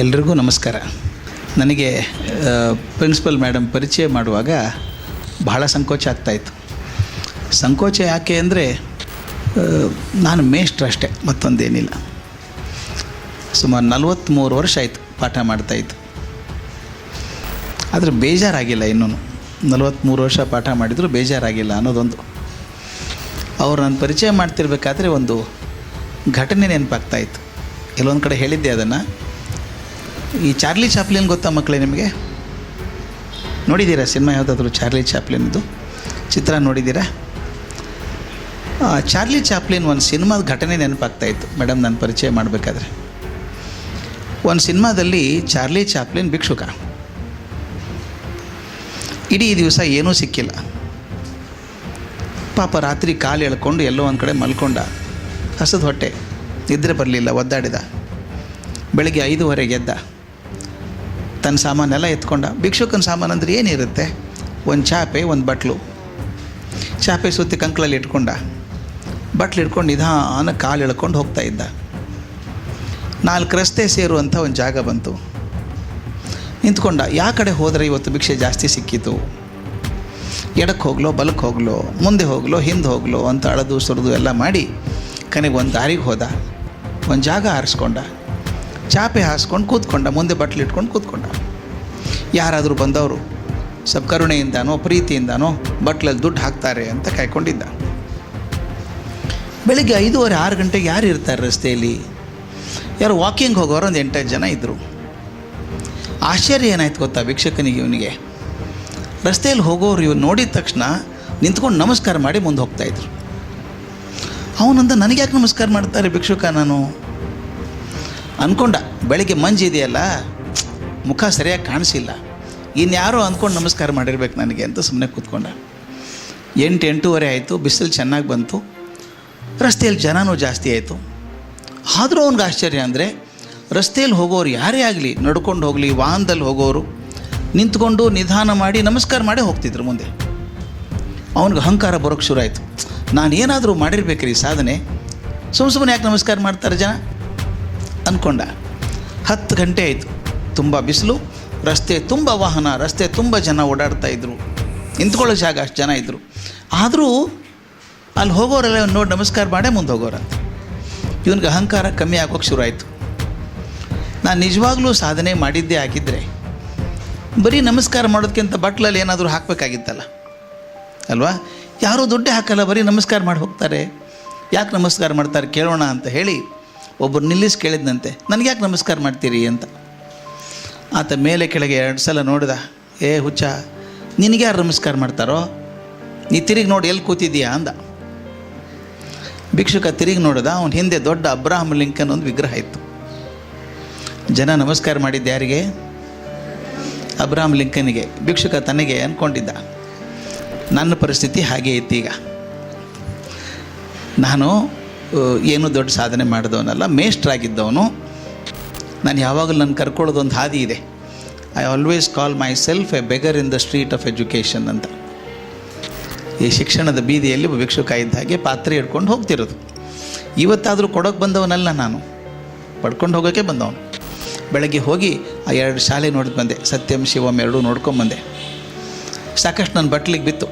ಎಲ್ರಿಗೂ ನಮಸ್ಕಾರ. ನನಗೆ ಪ್ರಿನ್ಸಿಪಲ್ ಮೇಡಮ್ ಪರಿಚಯ ಮಾಡುವಾಗ ಬಹಳ ಸಂಕೋಚ ಆಗ್ತಾಯಿತ್ತು. ಸಂಕೋಚ ಯಾಕೆ ಅಂದರೆ ನಾನು ಮೇಷ್ಟ್ರು ಅಷ್ಟೇ, ಮತ್ತೊಂದೇನಿಲ್ಲ. ಸುಮಾರು 43 ವರ್ಷ ಆಯಿತು ಪಾಠ ಮಾಡ್ತಾಯಿತ್ತು. ಆದರೆ ಬೇಜಾರಾಗಿಲ್ಲ. ಇನ್ನೂ 43 ವರ್ಷ ಪಾಠ ಮಾಡಿದರೂ ಬೇಜಾರಾಗಿಲ್ಲ ಅನ್ನೋದೊಂದು. ಅವ್ರು ನಾನು ಪರಿಚಯ ಮಾಡ್ತಿರ್ಬೇಕಾದ್ರೆ ಒಂದು ಘಟನೆ ನೆನಪಾಗ್ತಾಯಿತ್ತು. ಎಲ್ಲೊಂದು ಕಡೆ ಹೇಳಿದ್ದೆ ಅದನ್ನು. ಈ ಚಾರ್ಲಿ ಚಾಪ್ಲಿನ್ ಗೊತ್ತಾ ಮಕ್ಕಳೇ ನಿಮಗೆ? ನೋಡಿದ್ದೀರಾ ಸಿನಿಮಾ ಯಾವುದಾದ್ರೂ? ಚಾರ್ಲಿ ಚಾಪ್ಲಿನ್ದು ಚಿತ್ರ ನೋಡಿದ್ದೀರಾ? ಚಾರ್ಲಿ ಚಾಪ್ಲಿನ್ ಒಂದು ಸಿನಿಮಾದ ಘಟನೆ ನೆನಪಾಗ್ತಾಯಿತ್ತು ಮೇಡಮ್ ನಾನು ಪರಿಚಯ ಮಾಡಬೇಕಾದ್ರೆ. ಒಂದು ಸಿನಿಮಾದಲ್ಲಿ ಚಾರ್ಲಿ ಚಾಪ್ಲಿನ್ ಭಿಕ್ಷುಕ. ಇಡೀ ದಿವಸ ಏನೂ ಸಿಕ್ಕಿಲ್ಲ. ಪಾಪ ರಾತ್ರಿ ಕಾಲು ಎಳ್ಕೊಂಡು ಎಲ್ಲೋ ಒಂದು ಕಡೆ ಮಲ್ಕೊಂಡ. ಹಸದ ಹೊಟ್ಟೆ, ನಿದ್ರೆ ಬರಲಿಲ್ಲ, ಒದ್ದಾಡಿದ. ಬೆಳಗ್ಗೆ 5:15 ಎದ್ದ. ತನ್ನ ಸಾಮಾನೆಲ್ಲ ಎತ್ಕೊಂಡ. ಭಿಕ್ಷುಕನ ಸಾಮಾನು ಅಂದರೆ ಏನಿರುತ್ತೆ? ಒಂದು ಚಾಪೆ, ಒಂದು ಬಟ್ಲು. ಚಾಪೆ ಸುತ್ತಿ ಕಂಕಳಲ್ಲಿ ಇಟ್ಕೊಂಡ. ಬಟ್ಲು ಇಟ್ಕೊಂಡು ನಿಧಾನ ಕಾಲು ಎಳ್ಕೊಂಡು ಹೋಗ್ತಾ ಇದ್ದ. 4 ರಸ್ತೆ ಸೇರುವಂಥ ಒಂದು ಜಾಗ ಬಂತು. ನಿಂತ್ಕೊಂಡ. ಯಾವ ಕಡೆ ಹೋದರೆ ಇವತ್ತು ಭಿಕ್ಷೆ ಜಾಸ್ತಿ ಸಿಕ್ಕಿತು? ಎಡಕ್ಕೆ ಹೋಗ್ಲೋ, ಬಲಕ್ಕೆ ಹೋಗ್ಲೋ, ಮುಂದೆ ಹೋಗ್ಲೋ, ಹಿಂದೆ ಹೋಗ್ಲೋ ಅಂತ ಅಳದು ಸುರಿದು ಎಲ್ಲ ಮಾಡಿ ಕೊನೆಗೆ ಒಂದು ದಾರಿಗೆ ಹೋದ. ಒಂದು ಜಾಗ ಆರಿಸ್ಕೊಂಡ. ಚಾಪೆ ಹಾಸ್ಕೊಂಡು ಕೂತ್ಕೊಂಡ. ಮುಂದೆ ಬಟ್ಲು ಇಟ್ಕೊಂಡು ಕೂತ್ಕೊಂಡ. ಯಾರಾದರೂ ಬಂದವರು ಸ್ವಲ್ಪ ಕರುಣೆಯಿಂದಾನೋ ಪ್ರೀತಿಯಿಂದಾನೋ ಬಟ್ಲಲ್ಲಿ ದುಡ್ಡು ಹಾಕ್ತಾರೆ ಅಂತ ಕಾಯ್ಕೊಂಡಿದ್ದ. ಬೆಳಿಗ್ಗೆ 5:30, 6 ಗಂಟೆಗೆ ಯಾರು ಇರ್ತಾರೆ ರಸ್ತೆಯಲ್ಲಿ? ಯಾರು ವಾಕಿಂಗ್ ಹೋಗೋರು ಒಂದು 8-10 ಜನ ಇದ್ದರು. ಆಶ್ಚರ್ಯ ಏನಾಯ್ತು ಗೊತ್ತಾ ಭಿಕ್ಷಕನಿಗೆ? ಇವನಿಗೆ ರಸ್ತೆಯಲ್ಲಿ ಹೋಗೋರು ಇವ್ರು ನೋಡಿದ ತಕ್ಷಣ ನಿಂತ್ಕೊಂಡು ನಮಸ್ಕಾರ ಮಾಡಿ ಮುಂದೆ ಹೋಗ್ತಾಯಿದ್ರು. ಅವನಂದ ನನಗೆ ಯಾಕೆ ನಮಸ್ಕಾರ ಮಾಡ್ತಾರೆ ಭಿಕ್ಷುಕ ನಾನು ಅಂದ್ಕೊಂಡ. ಬೆಳಗ್ಗೆ ಮಂಜಿದೆಯಲ್ಲ, ಮುಖ ಸರಿಯಾಗಿ ಕಾಣಿಸಿಲ್ಲ, ಇನ್ಯಾರೋ ಅಂದ್ಕೊಂಡು ನಮಸ್ಕಾರ ಮಾಡಿರ್ಬೇಕು ನನಗೆ ಅಂತ ಸುಮ್ಮನೆ ಕೂತ್ಕೊಂಡ. 8-8:30 ಆಯಿತು. ಬಿಸಿಲು ಚೆನ್ನಾಗಿ ಬಂತು. ರಸ್ತೆಯಲ್ಲಿ ಜನನೂ ಜಾಸ್ತಿ ಆಯಿತು. ಆದರೂ ಅವ್ನಿಗೆ ಆಶ್ಚರ್ಯ ಅಂದರೆ ರಸ್ತೆಯಲ್ಲಿ ಹೋಗೋರು ಯಾರೇ ಆಗಲಿ, ನಡ್ಕೊಂಡು ಹೋಗಲಿ, ವಾಹನದಲ್ಲಿ ಹೋಗೋರು ನಿಂತ್ಕೊಂಡು ನಿಧಾನ ಮಾಡಿ ನಮಸ್ಕಾರ ಮಾಡೇ ಹೋಗ್ತಿದ್ರು ಮುಂದೆ. ಅವನಿಗೆ ಅಹಂಕಾರ ಬರೋಕ್ಕೆ ಶುರು ಆಯಿತು. ನಾನು ಏನಾದರೂ ಮಾಡಿರ್ಬೇಕ್ರಿ ಸಾಧನೆ, ಸುಮ್ಮನೆ ಯಾಕೆ ನಮಸ್ಕಾರ ಮಾಡ್ತಾರೆ ಜನ ಅಂದ್ಕೊಂಡ. 10 ಗಂಟೆ ಆಯಿತು. ತುಂಬ ಬಿಸಿಲು, ರಸ್ತೆ ತುಂಬ ವಾಹನ, ರಸ್ತೆ ತುಂಬ ಜನ ಓಡಾಡ್ತಾಯಿದ್ರು. ನಿಂತ್ಕೊಳ್ಳೋ ಜಾಗ ಅಷ್ಟು ಜನ ಇದ್ದರು. ಆದರೂ ಅಲ್ಲಿ ಹೋಗೋರೆಲ್ಲ ನೋಡಿ ನಮಸ್ಕಾರ ಮಾಡೇ ಮುಂದೆ ಹೋಗೋರಂತ. ಇವನಿಗೆ ಅಹಂಕಾರ ಕಮ್ಮಿ ಆಗೋಕ್ಕೆ ಶುರು ಆಯಿತು. ನಾನು ನಿಜವಾಗ್ಲೂ ಸಾಧನೆ ಮಾಡಿದ್ದೇ ಆಗಿದ್ದರೆ ಬರೀ ನಮಸ್ಕಾರ ಮಾಡೋದಕ್ಕಿಂತ ಬಟ್ಲಲ್ಲಿ ಏನಾದರೂ ಹಾಕಬೇಕಾಗಿತ್ತಲ್ಲ ಅಲ್ವಾ? ಯಾರೂ ದುಡ್ಡೇ ಹಾಕಲ್ಲ, ಬರೀ ನಮಸ್ಕಾರ ಮಾಡಿ ಹೋಗ್ತಾರೆ. ಯಾಕೆ ನಮಸ್ಕಾರ ಮಾಡ್ತಾರೆ ಕೇಳೋಣ ಅಂತ ಹೇಳಿ ಒಬ್ಬರು ನಿಲ್ಲಿಸಿ ಕೇಳಿದ್ನಂತೆ, ನನಗೆ ಯಾಕೆ ನಮಸ್ಕಾರ ಮಾಡ್ತೀರಿ ಅಂತ. ಆತ ಮೇಲೆ ಕೆಳಗೆ 2 ಸಲ ನೋಡಿದ. ಏ ಹುಚ್ಚ, ನಿನಗೆ ಯಾರು ನಮಸ್ಕಾರ ಮಾಡ್ತಾರೋ? ನೀ ತಿರುಗಿ ನೋಡಿ ಎಲ್ಲಿ ಕೂತಿದ್ದೀಯಾ ಅಂದ. ಭಿಕ್ಷುಕ ತಿರುಗಿ ನೋಡಿದ. ಅವನ ಹಿಂದೆ ದೊಡ್ಡ ಅಬ್ರಹಾಂ ಲಿಂಕನ್ ಒಂದು ವಿಗ್ರಹ ಇತ್ತು. ಜನ ನಮಸ್ಕಾರ ಮಾಡಿದ್ದು ಯಾರಿಗೆ? ಅಬ್ರಹಾಂ ಲಿಂಕನ್ಗೆ. ಭಿಕ್ಷುಕ ತನಗೆ ಅಂದ್ಕೊಂಡಿದ್ದ, ನನ್ನ ಪರಿಸ್ಥಿತಿ ಹಾಗೇ ಇತ್ತು. ಈಗ ನಾನು ಏನೂ ದೊಡ್ಡ ಸಾಧನೆ ಮಾಡಿದವನಲ್ಲ, ಮೇಷ್ಟ್ರಾಗಿದ್ದವನು. ನಾನು ಯಾವಾಗಲೂ ನನ್ನ ಕರ್ಕೊಳ್ಳೋದೊಂದು ಹಾದಿ ಇದೆ. I always call my self A beggar in the street of education ಅಂತ. ಈ ಶಿಕ್ಷಣದ ಬೀದಿಯಲ್ಲಿ ಭಿಕ್ಷುಕ ಇದ್ದ ಹಾಗೆ ಪಾತ್ರೆ ಹಿಡ್ಕೊಂಡು ಹೋಗ್ತಿರೋದು. ಇವತ್ತಾದರೂ ಕೊಡೋಕ್ಕೆ ಬಂದವನಲ್ಲ ನಾನು, ಪಡ್ಕೊಂಡು ಹೋಗೋಕ್ಕೆ ಬಂದವನು. ಬೆಳಗ್ಗೆ ಹೋಗಿ ಆ 2 ಶಾಲೆ ನೋಡಿದ್ದು ಬಂದೆ. ಸತ್ಯಂ ಶಿವಂ 2 ನೋಡ್ಕೊಂಬಂದೆ. ಸಾಕಷ್ಟು ನನ್ನ ಬಟ್ಲಿಗೆ ಬಿತ್ತು.